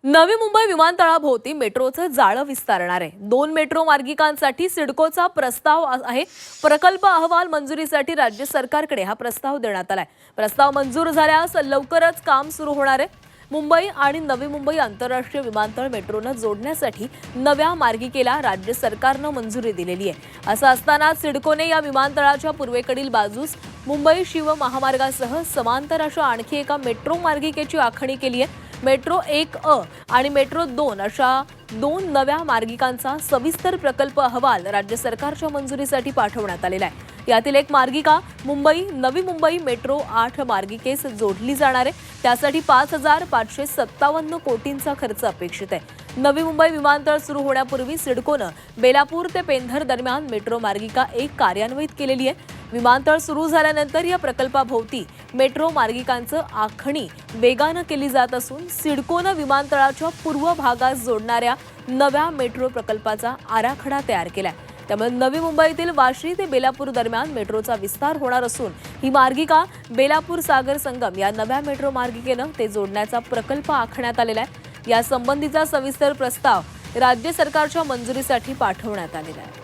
नवी मुंबई विमानतळाभोवती मेट्रोचं जाळं विस्तारणार आहे। 2 मेट्रो मार्गिकांसाठी सिडकोचा प्रस्ताव आहे। प्रकल्प अहवाल मंजुरीसाठी राज्य सरकारकडे हा प्रस्ताव देण्यात आलाय। प्रस्ताव मंजूर झाल्यास लवकरच काम सुरू होणार आहे। मुंबई आणि नवी मुंबई आंतरराष्ट्रीय विमानतळ मेट्रोनं जोडण्यासाठी नव्या मार्गिकेला राज्य सरकारनं मंजुरी दिलेली आहे। असं असताना सिडकोने या विमानतळाच्या पूर्वेकडील बाजूस मुंबई शिव महामार्गासह समांतर अशा आणखी एका मेट्रो मार्गिकेची आखणी केली आहे। मेट्रो 1A आणि मेट्रो 2 अशा 2 नव्या मार्गिकांचा सविस्तर प्रकल्प अहवाल राज्य सरकारच्या मंजुरीसाठी पाठवण्यात आलेला आहे। यातील एक मार्गिका मुंबई नवी मुंबई मेट्रो 8 मार्गिकेस जोडली जाणार आहे। त्यासाठी 5,557 कोटींचा खर्च अपेक्षित आहे। नवी मुंबई विमानतळ सुरू होण्यापूर्वी सिडकोनं बेलापूर ते पेंधर दरम्यान मेट्रो मार्गिका 1 कार्यान्वित केलेली आहे। विमानतळ सुरू झाल्यानंतर या प्रकल्पाभोवती मेट्रो मार्गिकांचं आखणी वेगानं केली जात असून सिडकोनं विमानतळाच्या पूर्व भागास जोडणाऱ्या नव्या मेट्रो प्रकल्पाचा आराखडा तयार केलाय। त्यामुळे नवी मुंबईतील वाशी ते बेलापूर दरम्यान मेट्रोचा विस्तार होणार असून ही मार्गिका बेलापूर सागर संगम या नव्या मेट्रो मार्गिकेनं ते जोडण्याचा प्रकल्प आखण्यात आलेला आहे। या संबंधीचा सविस्तर प्रस्ताव राज्य सरकारच्या मंजुरीसाठी पाठवण्यात आलेला आहे।